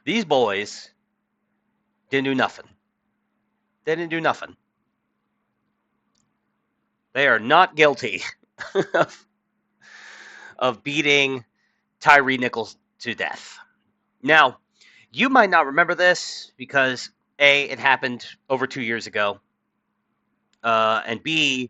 These boys didn't do nothing. They didn't do nothing. They are not guilty of, of beating Tyre Nichols to death. Now, you might not remember this because A, it happened over 2 years ago, and B,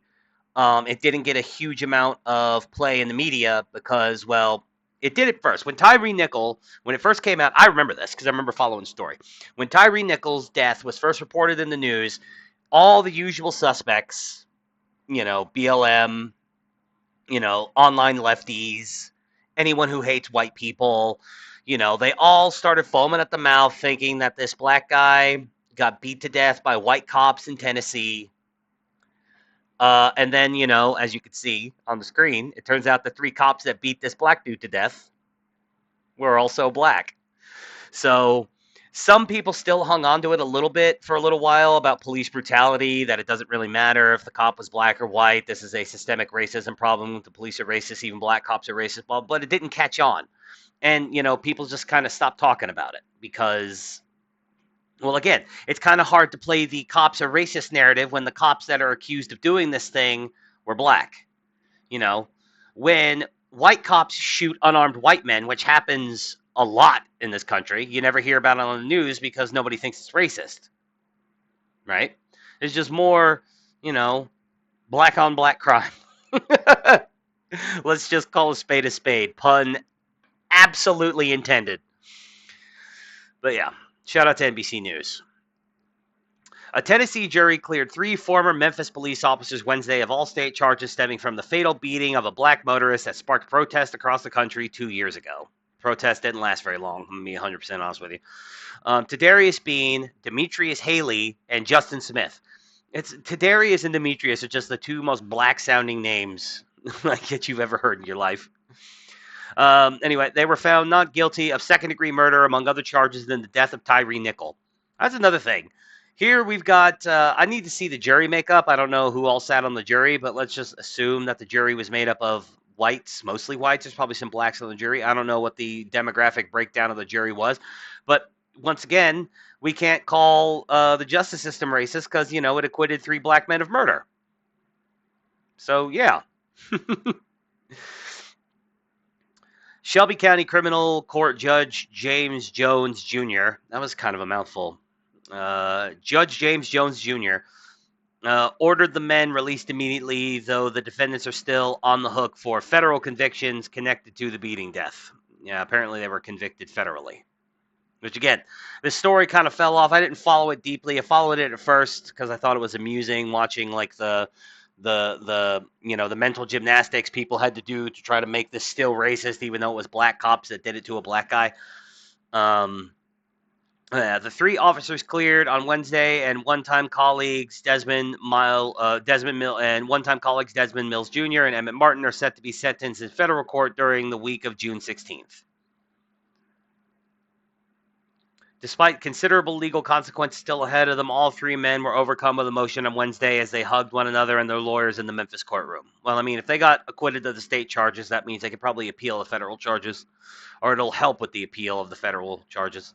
it didn't get a huge amount of play in the media because, well, it did it first. When Tyre Nichols, when it first came out, I remember this because I remember following the story. When Tyre Nichols' death was first reported in the news, all the usual suspects, BLM, online lefties, anyone who hates white people, they all started foaming at the mouth thinking that this black guy got beat to death by white cops in Tennessee. And then, as you could see on the screen, it turns out the three cops that beat this black dude to death were also black. So some people still hung on to it a little bit for a little while about police brutality, that it doesn't really matter if the cop was black or white. This is a systemic racism problem. The police are racist, even black cops are racist, but it didn't catch on. And, people just kind of stopped talking about it because, well, again, it's kind of hard to play the cops are racist narrative when the cops that are accused of doing this thing were black. You know, when white cops shoot unarmed white men, which happens a lot in this country, you never hear about it on the news because nobody thinks it's racist, right? It's just more, black on black crime. Let's just call a spade a spade. Pun absolutely intended. But yeah, shout out to NBC News. A Tennessee jury cleared three former Memphis police officers Wednesday of all state charges stemming from the fatal beating of a black motorist that sparked protests across the country 2 years ago. Protest didn't last very long. I'm going to be 100% honest with you. Tadarius Bean, Demetrius Haley, and Justin Smith. It's Tadarius and Demetrius are just the two most black-sounding names like that you've ever heard in your life. Anyway, they were found not guilty of second-degree murder, among other charges, than the death of Tyre Nichols. That's another thing. Here we've got, I need to see the jury makeup. I don't know who all sat on the jury, but let's just assume that the jury was made up of whites, mostly whites. There's probably some blacks on the jury. I don't know what the demographic breakdown of the jury was. But once again, we can't call the justice system racist because, it acquitted three black men of murder. So, yeah. Shelby County Criminal Court Judge James Jones Jr. That was kind of a mouthful. Judge James Jones Jr. Ordered the men released immediately, though the defendants are still on the hook for federal convictions connected to the beating death. Yeah, apparently they were convicted federally. Which, again, this story kind of fell off. I didn't follow it deeply. I followed it at first because I thought it was amusing watching like the mental gymnastics people had to do to try to make this still racist, even though it was black cops that did it to a black guy. The three officers cleared on Wednesday, and one-time colleagues Desmond Mills Jr. and Emmett Martin are set to be sentenced in federal court during the week of June 16th. Despite considerable legal consequences still ahead of them, all three men were overcome with emotion on Wednesday as they hugged one another and their lawyers in the Memphis courtroom. Well, I mean, if they got acquitted of the state charges, that means they could probably appeal the federal charges, or it'll help with the appeal of the federal charges.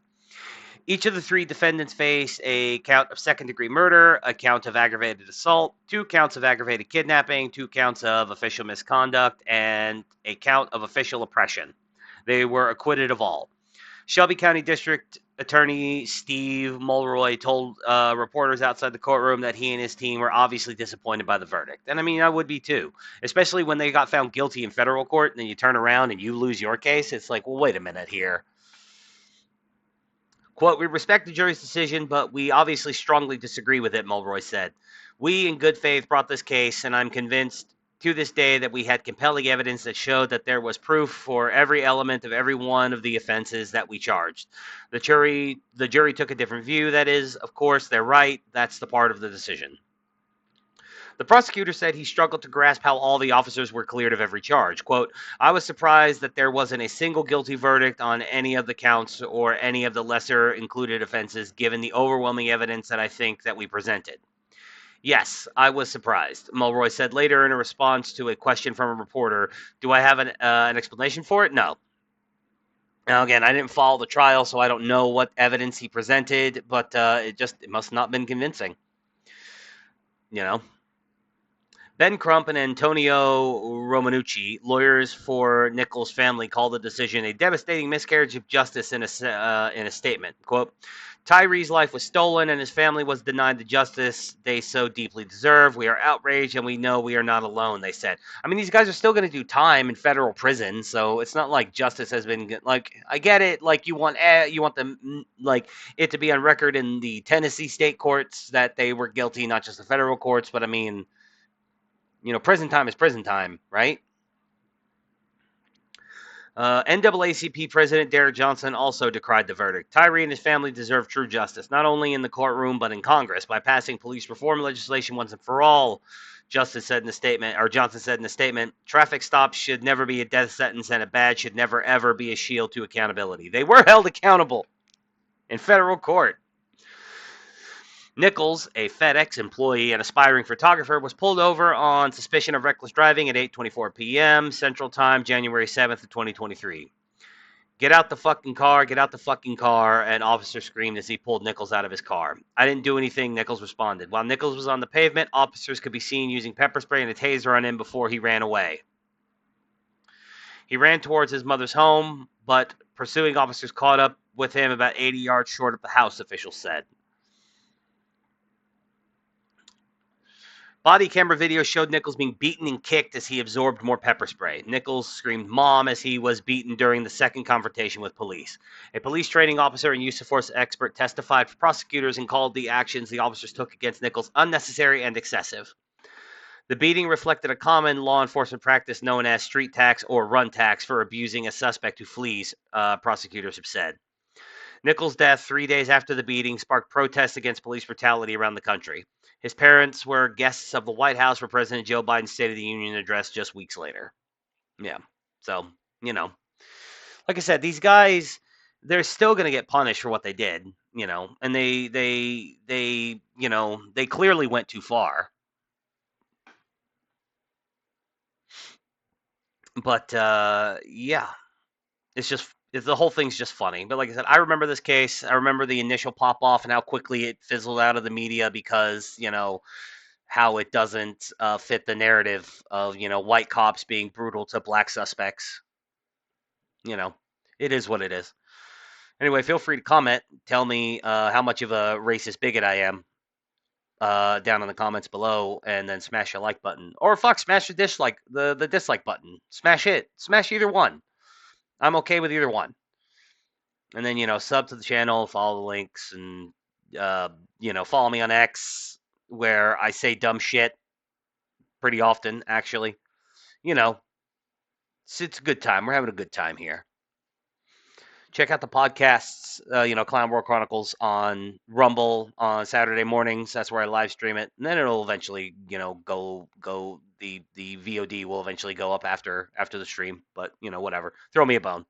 Each of the three defendants face a count of second-degree murder, a count of aggravated assault, 2 counts of aggravated kidnapping, 2 counts of official misconduct, and a count of official oppression. They were acquitted of all. Shelby County District Attorney Steve Mulroy told reporters outside the courtroom that he and his team were obviously disappointed by the verdict. And I mean, I would be too, especially when they got found guilty in federal court and then you turn around and you lose your case. It's like, well, wait a minute here. Quote, we respect the jury's decision, but we obviously strongly disagree with it, Mulroy said. We, in good faith, brought this case, and I'm convinced to this day that we had compelling evidence that showed that there was proof for every element of every one of the offenses that we charged. The jury took a different view. That is, of course, they're right. That's the part of the decision. The prosecutor said he struggled to grasp how all the officers were cleared of every charge. Quote, I was surprised that there wasn't a single guilty verdict on any of the counts or any of the lesser included offenses, given the overwhelming evidence that I think that we presented. Yes, I was surprised, Mulroy said later in a response to a question from a reporter. Do I have an explanation for it? No. Now, again, I didn't follow the trial, so I don't know what evidence he presented, but it must not have been convincing. You know, Ben Crump and Antonio Romanucci, lawyers for Nichols' family, called the decision a devastating miscarriage of justice in a statement. Quote, Tyre's life was stolen and his family was denied the justice they so deeply deserve. We are outraged and we know we are not alone, they said. I mean, these guys are still going to do time in federal prison, so it's not like justice has been, like, I get it, like, you want them, like, it to be on record in the Tennessee state courts that they were guilty, not just the federal courts, but I mean, prison time is prison time, right? NAACP President Derek Johnson also decried the verdict. Tyre and his family deserve true justice, not only in the courtroom but in Congress, by passing police reform legislation once and for all. Johnson said in a statement, traffic stops should never be a death sentence, and a badge should never ever be a shield to accountability. They were held accountable in federal court. Nichols, a FedEx employee and aspiring photographer, was pulled over on suspicion of reckless driving at 8:24 p.m. Central Time, January 7th of 2023. Get out the fucking car, get out the fucking car, an officer screamed as he pulled Nichols out of his car. I didn't do anything, Nichols responded. While Nichols was on the pavement, officers could be seen using pepper spray and a taser on him before he ran away. He ran towards his mother's home, but pursuing officers caught up with him about 80 yards short of the house, officials said. Body camera video showed Nichols being beaten and kicked as he absorbed more pepper spray. Nichols screamed "Mom" as he was beaten during the second confrontation with police. A police training officer and use of force expert testified for prosecutors and called the actions the officers took against Nichols unnecessary and excessive. The beating reflected a common law enforcement practice known as street tax or run tax for abusing a suspect who flees, prosecutors have said. Nichols' death 3 days after the beating sparked protests against police brutality around the country. His parents were guests of the White House for President Joe Biden's State of the Union address just weeks later. Yeah. So, like I said, these guys, they're still going to get punished for what they did, and they clearly went too far. But, yeah, the whole thing's just funny. But like I said, I remember this case. I remember the initial pop off and how quickly it fizzled out of the media because, how it doesn't fit the narrative of, white cops being brutal to black suspects. It is what it is. Anyway, feel free to comment. Tell me how much of a racist bigot I am down in the comments below, and then smash a like button. Or fuck, smash the dislike button. Smash it. Smash either one. I'm okay with either one. And then, sub to the channel, follow the links, and, follow me on X, where I say dumb shit pretty often, actually. It's a good time. We're having a good time here. Check out the podcasts, Clown World Chronicles on Rumble on Saturday mornings. That's where I live stream it. And then it'll eventually, go the VOD will eventually go up after the stream. But, whatever. Throw me a bone.